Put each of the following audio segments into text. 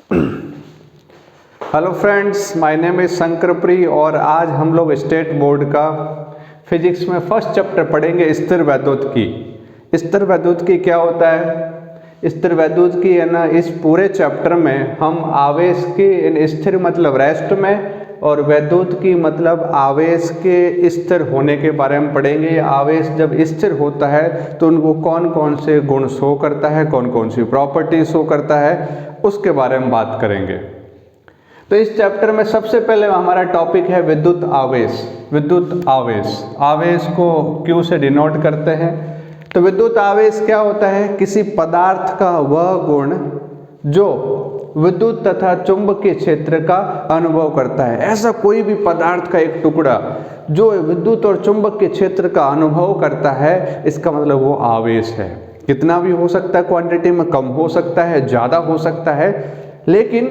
Hello friends, my name is Shankarpri और आज हम लोग स्टेट बोर्ड का फिजिक्स में फर्स्ट चैप्टर पढ़ेंगे स्थिर वैद्युत की। स्थिर वैद्युत की क्या होता है? स्थिर वैद्युत की है ना, इस पूरे चैप्टर में हम आवेश की स्थिर मतलब रेस्ट में और वैद्युत की मतलब आवेश के स्थिर होने के बारे में पढ़ेंगे। आवेश जब स्थिर होता है तो उनको कौन कौन से गुण शो करता है, कौन कौन सी प्रॉपर्टी शो करता है, उसके बारे में बात करेंगे। तो इस चैप्टर में सबसे पहले हमारा टॉपिक है विद्युत आवेश। विद्युत आवेश, आवेश को Q से डिनोट करते हैं। तो विद्युत आवेश क्या होता है? किसी पदार्थ का वह गुण जो विद्युत तथा चुंबकीय क्षेत्र का अनुभव करता है। ऐसा कोई भी पदार्थ का एक टुकड़ा जो विद्युत और चुंबकीय क्षेत्र का अनुभव करता है, इसका मतलब वो आवेश है। कितना भी हो सकता है, क्वांटिटी में कम हो सकता है, ज़्यादा हो सकता है, लेकिन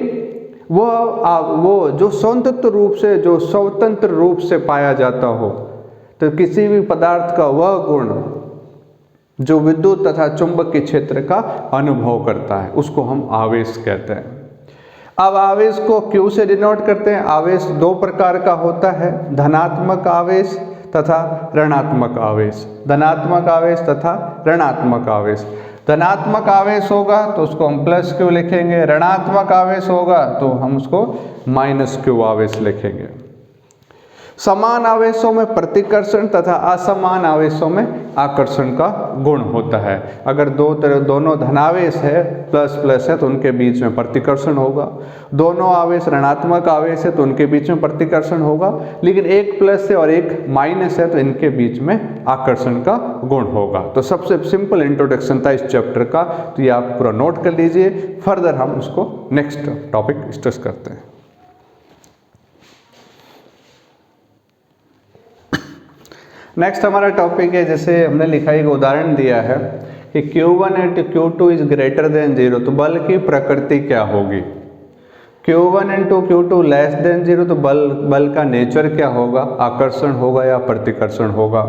वो जो स्वतंत्र रूप से पाया जाता हो। तो किसी भी पदार्थ का वह गुण जो विद्युत तथा चुंबकीय क्षेत्र का अनुभव करता है, उसको हम आवेश कहते हैं। अब आवेश को Q से डिनोट करते हैं। आवेश दो प्रकार का होता है, धनात्मक आवेश तथा ऋणात्मक आवेश। धनात्मक आवेश तथा ऋणात्मक आवेश। धनात्मक आवेश होगा तो उसको हम प्लस Q लिखेंगे, ऋणात्मक आवेश होगा तो हम उसको माइनस Q आवेश लिखेंगे। समान आवेशों में प्रतिकर्षण तथा असमान आवेशों में आकर्षण का गुण होता है। अगर दोनों धनावेश है, प्लस प्लस है, तो उनके बीच में प्रतिकर्षण होगा। दोनों आवेश ऋणात्मक आवेश है तो उनके बीच में प्रतिकर्षण होगा। लेकिन एक प्लस है और एक माइनस है तो इनके बीच में आकर्षण का गुण होगा। तो सबसे सिंपल इंट्रोडक्शन था इस चैप्टर का, तो ये आप पूरा नोट कर लीजिए। फर्दर हम उसको नेक्स्ट टॉपिक डिस्कस करते हैं। नेक्स्ट हमारा टॉपिक है, जैसे हमने लिखा एक उदाहरण दिया है कि Q1 and Q2 is greater than 0, तो बल की प्रकृति क्या होगी? Q1 into Q2 less than 0, तो बल का नेचर क्या होगा? आकर्षण होगा या प्रतिकर्षण होगा?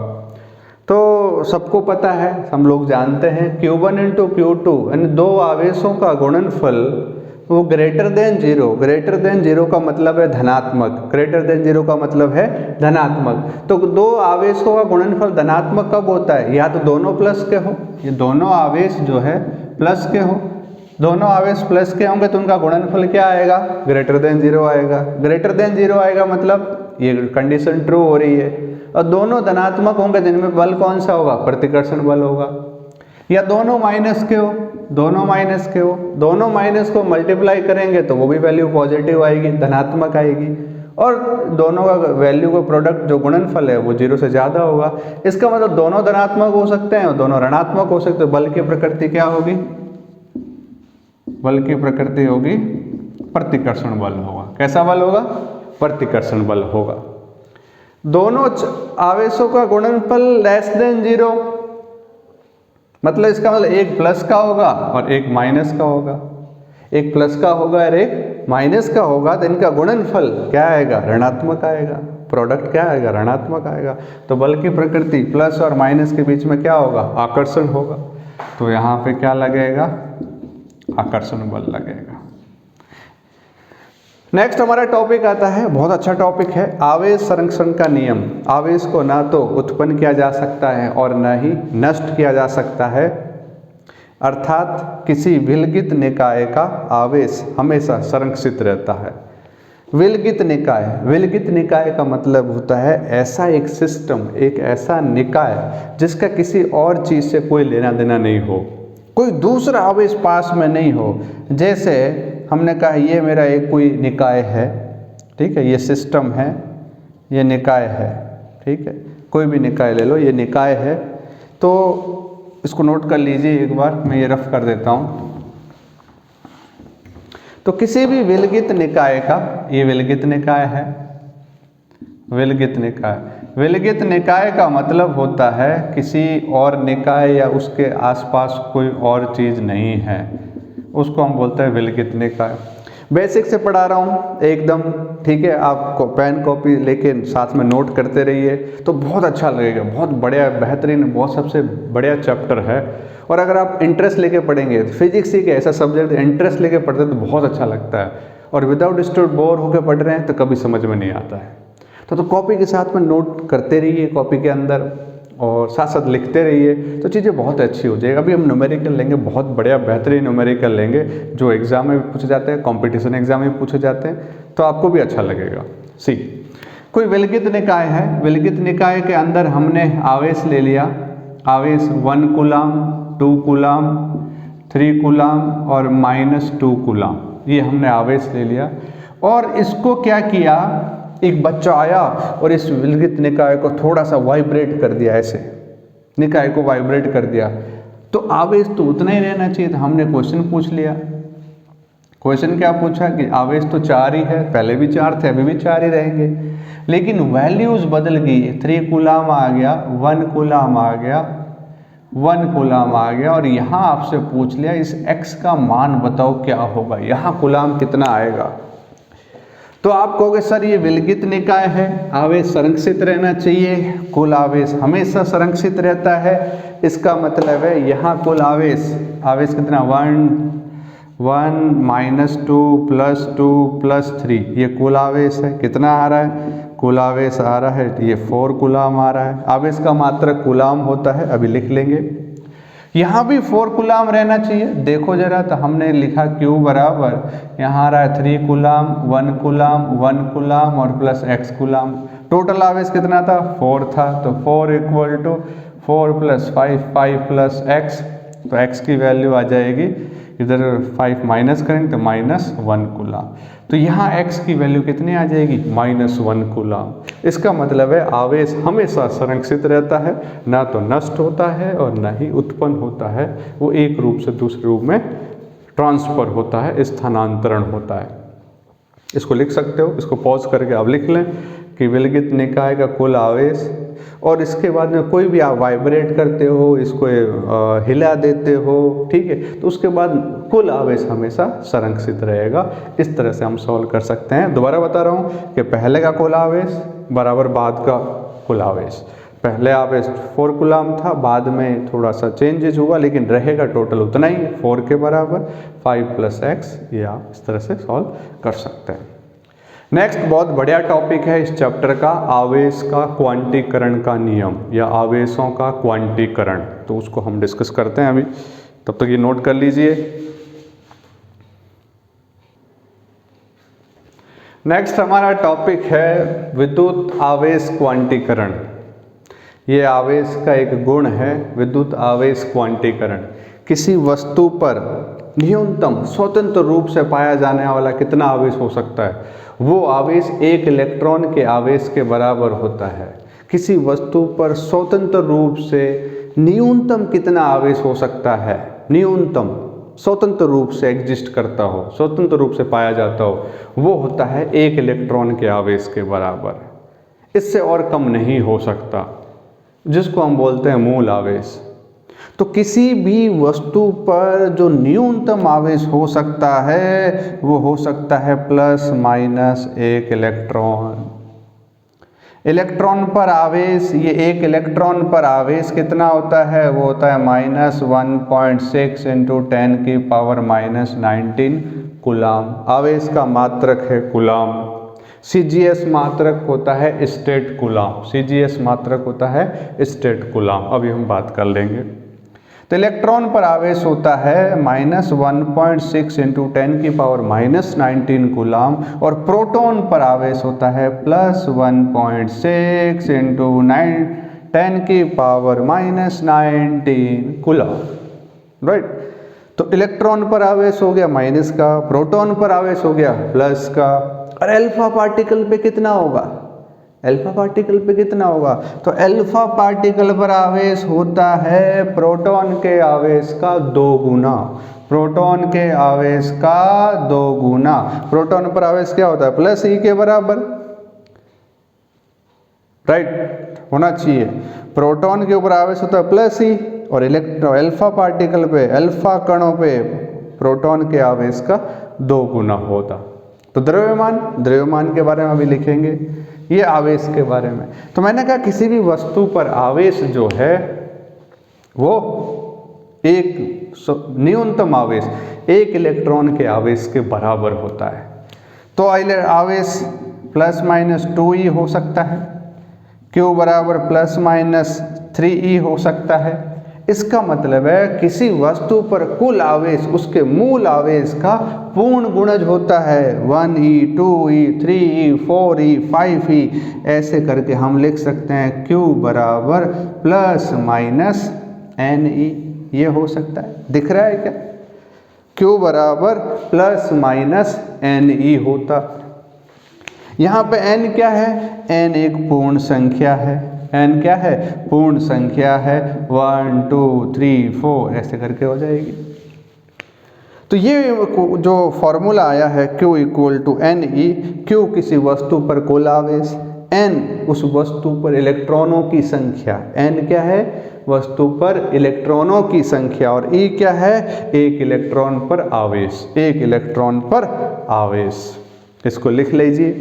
तो सबको पता है, हम लोग जानते हैं Q1 इंटू Q2 यानी दो आवेशों का गुणनफल वो ग्रेटर देन 0। ग्रेटर देन 0 का मतलब है धनात्मक। ग्रेटर देन 0 का मतलब है धनात्मक। तो दो आवेशों का गुणनफल धनात्मक कब होता है? या तो दोनों प्लस के हो, ये दोनों आवेश जो है प्लस के हो। दोनों आवेश प्लस के होंगे तो उनका गुणनफल क्या आएगा? ग्रेटर देन 0 आएगा। ग्रेटर देन 0 आएगा मतलब ये कंडीशन ट्रू हो रही है। और दोनों धनात्मक होंगे जिनमें बल कौन सा होगा? प्रतिकर्षण बल होगा। या दोनों माइनस के हो, दोनों माइनस के हो, दोनों माइनस को मल्टीप्लाई करेंगे तो वो भी वैल्यू पॉजिटिव आएगी, धनात्मक आएगी। और दोनों का वैल्यू का प्रोडक्ट जो गुणनफल है वो 0 से ज़्यादा होगा। इसका मतलब दोनों धनात्मक हो सकते हैं और दोनों ऋणात्मक हो सकते हैं। बल की प्रकृति क्या होगी? बल की प्रकृति होगी प्रतिकर्षण बल होगा। कैसा बल होगा? प्रतिकर्षण बल होगा। दोनों आवेशों का गुणनफल लेस देन 0, मतलब इसका मतलब एक प्लस का होगा और एक माइनस का होगा। एक प्लस का होगा और एक माइनस का होगा, तो इनका गुणनफल क्या आएगा? ऋणात्मक आएगा। प्रोडक्ट क्या आएगा? ऋणात्मक आएगा। तो बल की प्रकृति प्लस और माइनस के बीच में क्या होगा? आकर्षण होगा। तो यहाँ पे क्या लगेगा? आकर्षण बल लगेगा। नेक्स्ट हमारा टॉपिक आता है, बहुत अच्छा टॉपिक है, आवेश संरक्षण का नियम। आवेश को ना तो उत्पन्न किया जा सकता है और न ही नष्ट किया जा सकता है, अर्थात किसी विलगित निकाय का आवेश हमेशा संरक्षित रहता है। विलगित निकाय, विलगित निकाय का मतलब होता है ऐसा एक सिस्टम, एक ऐसा निकाय जिसका किसी और चीज़ से कोई लेना देना नहीं हो, कोई दूसरा आवेश पास में नहीं हो। जैसे हमने कहा ये मेरा एक कोई निकाय है, ठीक है, ये सिस्टम है, ये निकाय है, ठीक है, कोई भी निकाय ले लो, ये निकाय है। तो इसको नोट कर लीजिए एक बार, मैं ये रफ कर देता हूँ। तो किसी भी विलगित निकाय का, ये विलगित निकाय है, विलगित निकाय, विलगित निकाय का मतलब होता है किसी और निकाय या उसके आसपास कोई और चीज़ नहीं है, उसको हम बोलते हैं विलगित निकाय। बेसिक से पढ़ा रहा हूँ एकदम, ठीक है, आपको पेन कॉपी लेके साथ में नोट करते रहिए तो बहुत अच्छा लगेगा। बहुत बढ़िया, बेहतरीन, बहुत सबसे बढ़िया चैप्टर है और अगर आप इंटरेस्ट लेके पढ़ेंगे, फिजिक्स एक ऐसा सब्जेक्ट इंटरेस्ट लेके पढ़ते हैं तो बहुत अच्छा लगता है, और विदाउट स्टूड बोर होकर पढ़ रहे हैं तो कभी समझ में नहीं आता है। तो कॉपी के साथ में नोट करते रहिए कॉपी के अंदर, और साथ साथ लिखते रहिए, तो चीज़ें बहुत अच्छी हो जाएगी। अभी हम न्यूमेरिकल लेंगे, बहुत बढ़िया बेहतरीन न्यूमेरिकल लेंगे जो एग्ज़ाम में भी पूछे जाते हैं, कंपटीशन एग्जाम में भी पूछे जाते हैं, तो आपको भी अच्छा लगेगा। सी, कोई विलगित निकाय है, विलगित निकाय के अंदर हमने आवेश ले लिया, आवेश 1 कूलाम, 2 कूलाम, 3 कूलाम और -2 कूलाम, ये हमने आवेश ले लिया। और इसको क्या किया, एक बच्चा आया और इस विलगित निकाय को थोड़ा सा वाइब्रेट कर दिया, ऐसे निकाय को वाइब्रेट कर दिया, तो आवेश तो उतना ही रहना चाहिए था। हमने क्वेश्चन पूछ लिया, क्वेश्चन क्या पूछा कि आवेश तो 4 ही है, पहले भी 4 थे, अभी भी 4 ही रहेंगे, लेकिन वैल्यूज बदल गई, 3 कूलाम आ गया, 1 कूलाम आ गया, 1 कूलाम आ गया, और यहाँ आपसे पूछ लिया इस x का मान बताओ क्या होगा, यहाँ कूलाम कितना आएगा। तो आप कहोगे सर ये विलगित निकाय है, आवेश संरक्षित रहना चाहिए, कुल आवेश हमेशा संरक्षित रहता है, इसका मतलब है यहाँ कुल आवेश, आवेश कितना 1 -2 +2 +3, ये कुल आवेश है। कितना आ रहा है, कुल आवेश आ रहा है ये 4 कूलाम आ रहा है। आवेश का मात्रक कूलाम होता है, अभी लिख लेंगे। यहाँ भी 4 कूलाम रहना चाहिए, देखो जरा, तो हमने लिखा Q बराबर, यहाँ आ रहा है 3 कूलाम, 1 कूलाम, 1 कूलाम और प्लस x कूलाम। टोटल आवेश कितना था, 4 था, तो 4 = 4 + 5, 5 + x, तो x की वैल्यू आ जाएगी, इधर 5 माइनस करेंगे तो -1 कूलाम। तो यहाँ x की वैल्यू कितनी आ जाएगी, -1 कूलाम। इसका मतलब है आवेश हमेशा संरक्षित रहता है, ना तो नष्ट होता है और ना ही उत्पन्न होता है, वो एक रूप से दूसरे रूप में ट्रांसफर होता है, स्थानांतरण होता है। इसको लिख सकते हो, इसको पॉज करके आप लिख लें कि विलगित निकाय का कुल आवेश, और इसके बाद में कोई भी आप वाइब्रेट करते हो, इसको हिला देते हो, ठीक है, तो उसके बाद कुल आवेश हमेशा संरक्षित रहेगा। इस तरह से हम सॉल्व कर सकते हैं। दोबारा बता रहा हूँ कि पहले का कुल आवेश बराबर बाद का कुल आवेश, पहले आवेश 4 कूलाम था, बाद में थोड़ा सा चेंजेज हुआ, लेकिन रहेगा टोटल उतना ही 4 के बराबर, 5 + x, ये आप इस तरह से सॉल्व कर सकते हैं। नेक्स्ट बहुत बढ़िया टॉपिक है इस चैप्टर का, आवेश का क्वांटीकरण का नियम या आवेशों का क्वांटीकरण, तो उसको हम डिस्कस करते हैं अभी, तब तक ये नोट कर लीजिए। नेक्स्ट हमारा टॉपिक है विद्युत आवेश क्वांटीकरण। ये आवेश का एक गुण है, विद्युत आवेश क्वांटीकरण। किसी वस्तु पर न्यूनतम स्वतंत्र रूप से पाया जाने वाला कितना आवेश हो सकता है, वो आवेश 1 इलेक्ट्रॉन के आवेश के बराबर होता है। किसी वस्तु पर स्वतंत्र रूप से न्यूनतम कितना आवेश हो सकता है, न्यूनतम स्वतंत्र रूप से एग्जिस्ट करता हो, स्वतंत्र रूप से पाया जाता हो, वो होता है 1 इलेक्ट्रॉन के आवेश के बराबर। इससे और कम नहीं हो सकता, जिसको हम बोलते हैं मूल आवेश। तो किसी भी वस्तु पर जो न्यूनतम आवेश हो सकता है वो हो सकता है ±1 इलेक्ट्रॉन। इलेक्ट्रॉन पर आवेश, ये 1 इलेक्ट्रॉन पर आवेश कितना होता है, वो होता है -1.6 × 10⁻⁻19 कूलाम। आवेश का मात्रक है कूलाम। CGS मात्रक होता है स्टेट कूलाम, CGS मात्रक होता है स्टेट कूलाम, अभी हम बात कर लेंगे। तो इलेक्ट्रॉन पर आवेश होता है -1.6 × 10⁻⁻19 कूलाम, और प्रोटॉन पर आवेश होता है +1.6 × 10⁻⁻19 कूलाम, राइट। तो इलेक्ट्रॉन पर आवेश हो गया माइनस का, प्रोटॉन पर आवेश हो गया प्लस का, और अल्फा पार्टिकल पे कितना होगा, अल्फा पार्टिकल पे कितना होगा, तो अल्फा पार्टिकल पर आवेश होता है प्रोटॉन के आवेश का 2 गुना, प्रोटॉन के आवेश का 2 गुना। प्रोटॉन पर आवेश क्या होता है, +E के बराबर, राइट, होना चाहिए। प्रोटॉन के ऊपर आवेश होता है +E, और अल्फा पार्टिकल पे, अल्फा कणों पे प्रोटॉन के आवेश का 2 गुना होता। तो द्रव्यमान, द्रव्यमान के बारे में अभी लिखेंगे, ये आवेश के बारे में। तो मैंने कहा किसी भी वस्तु पर आवेश जो है वो एक न्यूनतम आवेश एक इलेक्ट्रॉन के आवेश के बराबर होता है। तो आवेश प्लस माइनस 2e हो सकता है, Q बराबर प्लस माइनस 3e हो सकता है। इसका मतलब है किसी वस्तु पर कुल आवेश उसके मूल आवेश का पूर्ण गुणज होता है। 1e 2e 3e 4e 5e ऐसे करके हम लिख सकते हैं Q बराबर प्लस माइनस ne। ये हो सकता है, दिख रहा है क्या? Q बराबर प्लस माइनस ne होता। यहाँ पे n क्या है? n एक पूर्ण संख्या है। n क्या है? पूर्ण संख्या है। 1 2 3 4 ऐसे करके हो जाएगी। तो ये जो फॉर्मूला आया है Q equal to Ne, Q किसी वस्तु पर कुल आवेश, n उस वस्तु पर इलेक्ट्रॉनों की संख्या, n क्या है? वस्तु पर इलेक्ट्रॉनों की संख्या, और E क्या है? एक इलेक्ट्रॉन पर आवेश, एक इलेक्ट्रॉन पर आवेश। इसको लिख लीजिए,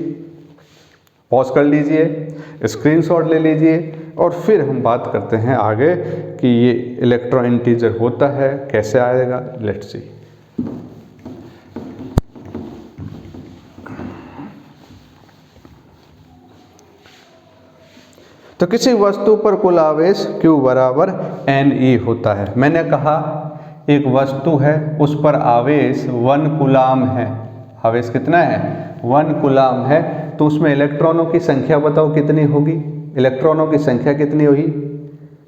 पॉज कर लीजिए, स्क्रीनशॉट ले लीजिए, और फिर हम बात करते हैं आगे कि ये इलेक्ट्रॉन इंटीजर होता है कैसे आएगा। Let's see. तो किसी वस्तु पर कुल आवेश Q बराबर Ne होता है। मैंने कहा एक वस्तु है, उस पर आवेश 1 कूलाम है। आवेश कितना है? 1 कूलाम है। तो उसमें इलेक्ट्रॉनों की संख्या बताओ कितनी होगी? इलेक्ट्रॉनों की संख्या कितनी होगी?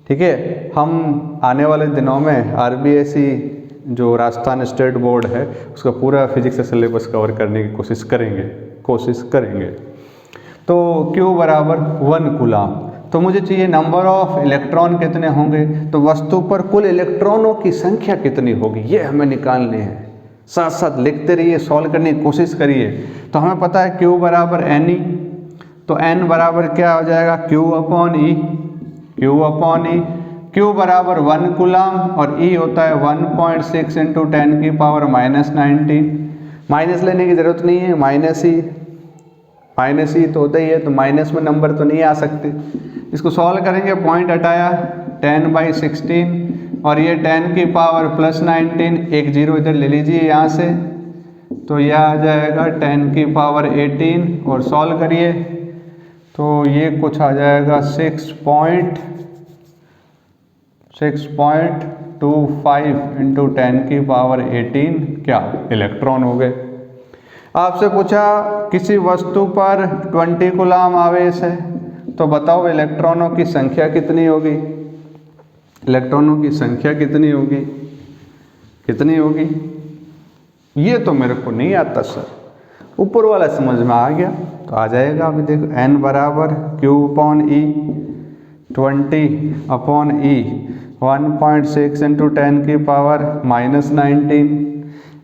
ठीक है, हम आने वाले दिनों में RBSE जो राजस्थान स्टेट बोर्ड है उसका पूरा फिजिक्स का सिलेबस कवर करने की कोशिश करेंगे। तो Q बराबर 1 कूलाम। तो मुझे चाहिए नंबर ऑफ इलेक्ट्रॉन कितने होंगे, तो वस्तु पर कुल इलेक्ट्रॉनों की संख्या कितनी होगी ये हमें निकालने हैं। साथ साथ लिखते रहिए, सॉल्व करने की कोशिश करिए। तो हमें पता है Q बराबर Ne, तो N बराबर क्या हो जाएगा? Q upon E। Q बराबर 1 कूलाम और E होता है 1.6 इंटू 10 की पावर माइनस 19। माइनस लेने की जरूरत नहीं है, माइनस ही तो होता ही है, तो माइनस में नंबर तो नहीं आ सकते। इसको सॉल्व करेंगे, पॉइंट हटाया 10/16 और ये 10 की पावर प्लस 19, एक जीरो इधर ले लीजिए यहाँ से, तो यह आ जाएगा 10 की पावर 18 और सॉल्व करिए तो ये कुछ आ जाएगा 6.25 इंटू 10 की पावर 18 क्या इलेक्ट्रॉन हो गए। आपसे पूछा किसी वस्तु पर 20 कूलाम आवेश है, तो बताओ इलेक्ट्रॉनों की संख्या कितनी होगी? इलेक्ट्रॉनों की संख्या कितनी होगी? ये तो मेरे को नहीं आता सर, ऊपर वाला समझ में आ गया तो आ जाएगा। अभी देखो n बराबर Q upon E 20 upon E 1.6 into 10 की पावर माइनस 19।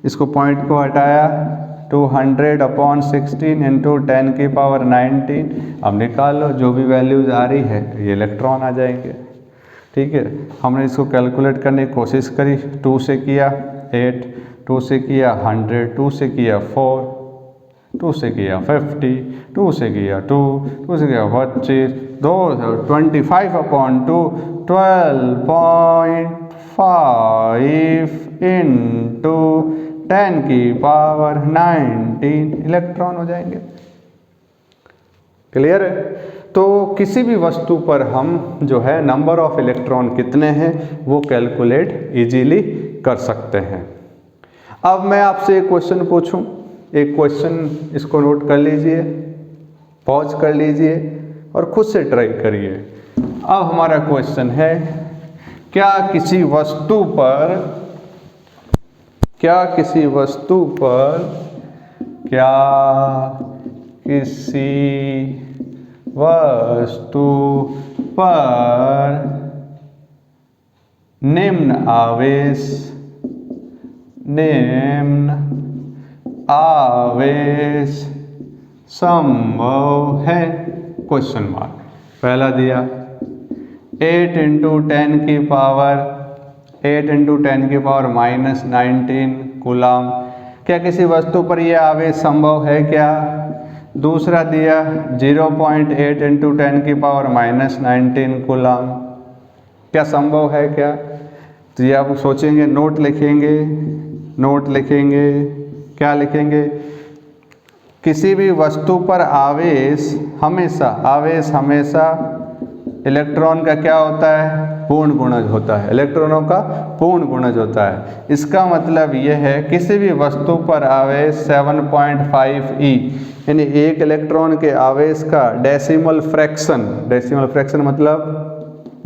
इसको पॉइंट को हटाया 200 अपॉन 16 इंटू 10 की पावर 19। अब निकाल लो जो भी वैल्यूज आ रही है, ये इलेक्ट्रॉन आ जाएंगे। ठीक है, हमने इसको कैलकुलेट करने की कोशिश करी। 2 से किया 8, 2 से किया 100, 2 से किया 4, 2 से किया 50, 2 से किया 2, 2 से किया 25, 25 अपॉन 2 12.5 इंटू 10 की पावर 19 इलेक्ट्रॉन हो जाएंगे। क्लियर है? तो किसी भी वस्तु पर हम जो है नंबर ऑफ इलेक्ट्रॉन कितने हैं वो कैलकुलेट इजीली कर सकते हैं। अब मैं आपसे एक क्वेश्चन पूछूं, एक क्वेश्चन इसको नोट कर लीजिए, पॉज कर लीजिए और खुद से ट्राई करिए। अब हमारा क्वेश्चन है, क्या किसी वस्तु पर निम्न आवेश संभव है? Question mark. पहला दिया 8 इंटू 10 की पावर माइनस 19 कूलाम। क्या किसी वस्तु पर यह आवेश संभव है क्या? दूसरा दिया 0.8 इंटू 10 की पावर माइनस 19 कूलाम। क्या संभव है क्या? तो ये आप सोचेंगे, नोट लिखेंगे, क्या लिखेंगे? किसी भी वस्तु पर आवेश हमेशा इलेक्ट्रॉन का क्या होता है? पूर्ण गुणज होता है। इलेक्ट्रॉनों का पूर्ण गुणज होता है। इसका मतलब यह है किसी भी वस्तु पर आवेश 7.5 e, यानी एक इलेक्ट्रॉन के आवेश का डेसिमल फ्रैक्शन मतलब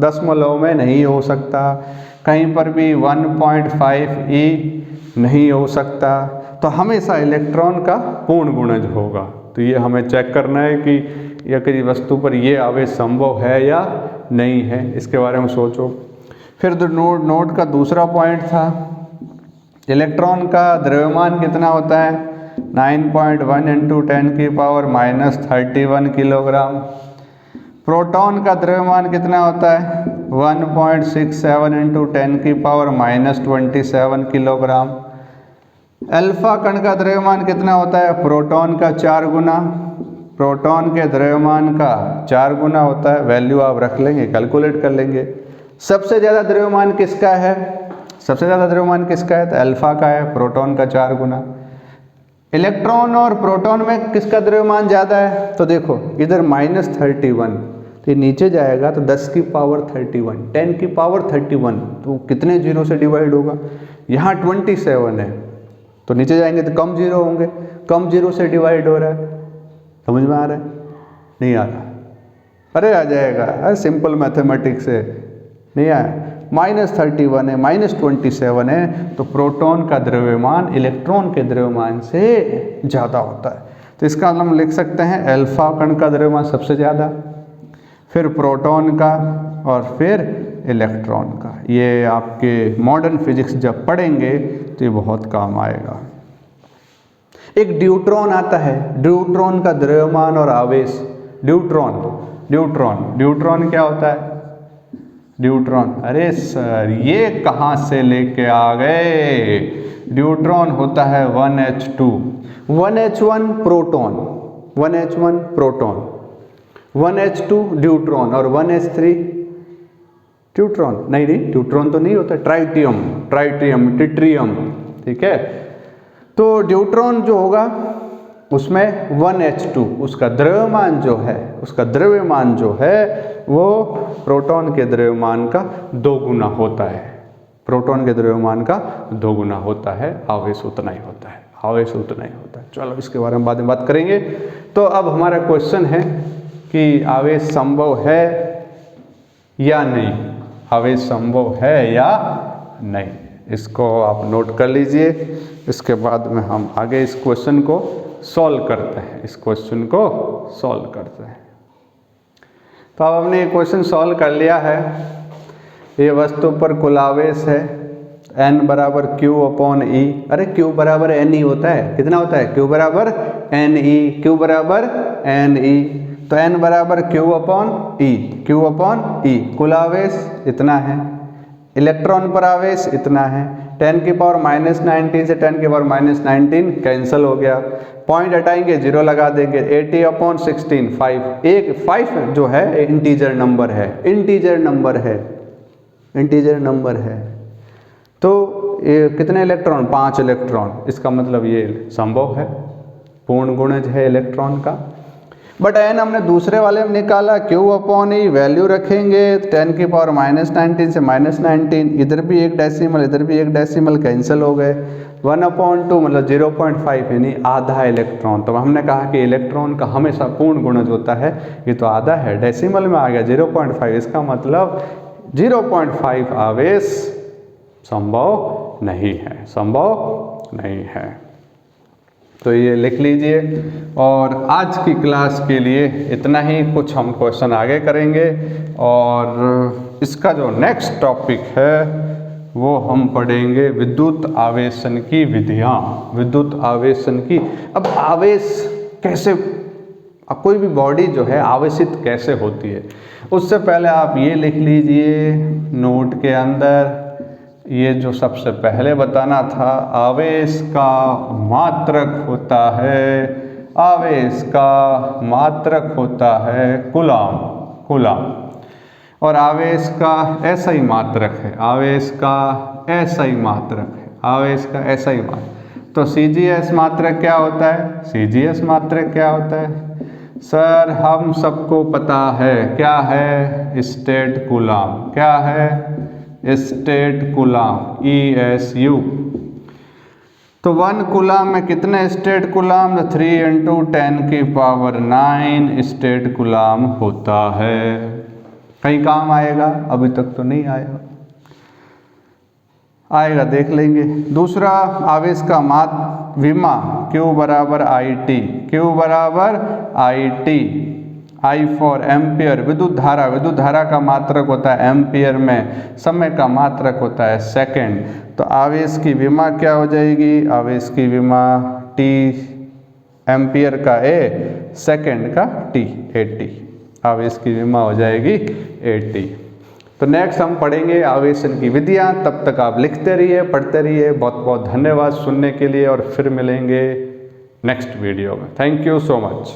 दशमलव में नहीं हो सकता, कहीं पर भी 1.5 e नहीं हो सकता, तो हमेशा इलेक्ट्रॉन का पूर्ण गुणज होगा। तो ये हमें चेक करना है कि या किसी वस्तु पर ये आवेश संभव है या नहीं है, इसके बारे में सोचो। फिर नोट का दूसरा पॉइंट था, इलेक्ट्रॉन का द्रव्यमान कितना होता है? 9.1 × 10⁻³ किलोग्राम। प्रोटॉन का द्रव्यमान कितना होता है? 1.67 × 10⁻27 किलोग्राम। अल्फा कण का द्रव्यमान कितना होता है? प्रोटॉन का 4 गुना, प्रोटॉन के द्रव्यमान का 4 गुना होता है। वैल्यू आप रख लेंगे, कैलकुलेट कर लेंगे। सबसे ज़्यादा द्रव्यमान किसका है? तो अल्फा का है, प्रोटॉन का 4 गुना। इलेक्ट्रॉन और प्रोटॉन में किसका द्रव्यमान ज़्यादा है? तो देखो इधर -31, तो ये नीचे जाएगा तो 10⁻31, 10⁻31, तो कितने जीरो से डिवाइड होगा? यहाँ 27 है, तो नीचे जाएंगे तो कम जीरो होंगे, कम जीरो से डिवाइड हो रहा है। समझ में आ रहा है? नहीं आ रहा? अरे आ जाएगा, अरे सिंपल मैथमेटिक्स है। नहीं आया? -31 है, -27 है, तो प्रोटॉन का द्रव्यमान इलेक्ट्रॉन के द्रव्यमान से ज़्यादा होता है। तो इसका हम लिख सकते हैं अल्फा कण का द्रव्यमान सबसे ज़्यादा, फिर प्रोटॉन का और फिर इलेक्ट्रॉन का। ये आपके मॉडर्न फिजिक्स जब पढ़ेंगे तो ये बहुत काम आएगा। एक ड्यूट्रॉन आता है, ड्यूट्रॉन का द्रव्यमान और आवेश। ड्यूट्रॉन क्या होता है? ड्यूट्रॉन, अरे सर ये कहाँ से लेके आ गए? ड्यूट्रॉन होता है 1H2, 1H1 proton, 1H2 deuteron और 1H3 ट्यूट्रॉन। नहीं, ट्यूट्रॉन तो नहीं होता, ट्राइटियम, टिट्रियम, ठीक है। तो ड्यूट्रॉन जो होगा उसमें 1H2, उसका द्रव्यमान जो है वो प्रोटॉन के द्रव्यमान का 2 गुना होता है। प्रोटॉन के द्रव्यमान का 2 गुना होता है, आवेश उतना ही होता है। चलो इसके बारे में बाद में बात करेंगे। तो अब हमारा क्वेश्चन है कि आवेश संभव है या नहीं, इसको आप नोट कर लीजिए। इसके बाद में हम आगे इस क्वेश्चन को सॉल्व करते हैं। तो अब हमने ये क्वेश्चन सॉल्व कर लिया है। ये वस्तु पर कुल आवेश है N बराबर Q/E। अरे Q बराबर NE होता है, कितना होता है? Q बराबर NE, तो N बराबर Q/E, कुल आवेश इतना है। इलेक्ट्रॉन पर आवेश इतना है। 10⁻⁻19 से 10⁻⁻19 कैंसिल हो गया, पॉइंट हटाएंगे, 0 लगा देंगे। 80/16, 5 जो है इंटीजर नंबर है। तो ये कितने इलेक्ट्रॉन? 5 इलेक्ट्रॉन। इसका मतलब ये संभव है, पूर्ण गुणज है इलेक्ट्रॉन का। बट n हमने दूसरे वाले में निकाला, Q/E वैल्यू रखेंगे 10⁻⁻19 से -19, इधर भी एक डेसिमल, कैंसिल हो गए। 1/2 मतलब 0.5 यानी आधा इलेक्ट्रॉन। तो हमने कहा कि इलेक्ट्रॉन का हमेशा पूर्ण गुणज होता है, ये तो आधा है, डेसिमल में आ गया 0.5। इसका मतलब 0.5 आवेश संभव नहीं है। तो ये लिख लीजिए। और आज की क्लास के लिए इतना ही, कुछ हम क्वेश्चन आगे करेंगे और इसका जो नेक्स्ट टॉपिक है वो हम पढ़ेंगे विद्युत आवेशन की विधियाँ। अब आवेश कैसे, अब कोई भी बॉडी जो है आवेशित कैसे होती है, उससे पहले आप ये लिख लीजिए नोट के अंदर, ये जो सबसे पहले बताना था, आवेश का मात्रक होता है कूलाम। और आवेश का ऐसा ही मात्रक है, आवेश का ऐसा ही मात्रक है, आवेश का ऐसा ही मात्रक। तो CGS मात्रक क्या होता है? CGS मात्रक क्या होता है सर? हम सबको पता है क्या है? State coulomb. क्या है? State coulomb, ESU। तो 1 कूलाम में कितने स्टेट कूलाम? 3 × 10⁹ स्टेट कूलाम होता है। कहीं काम आएगा? अभी तक तो नहीं आएगा, आएगा देख लेंगे। दूसरा, आवेश का विमा Q बराबर IT, Q बराबर IT, I फॉर एम्पियर। विद्युत धारा का मात्रक होता है एम्पियर में, समय का मात्रक होता है सेकंड। तो आवेश की विमा क्या हो जाएगी? आवेश की विमा T एम्पियर का A, सेकंड का T, AT। आवेश की विमा हो जाएगी AT। तो नेक्स्ट हम पढ़ेंगे आवेशन की विधियां। तब तक आप लिखते रहिए, पढ़ते रहिए। बहुत बहुत धन्यवाद सुनने के लिए और फिर मिलेंगे नेक्स्ट वीडियो में। Thank you so much.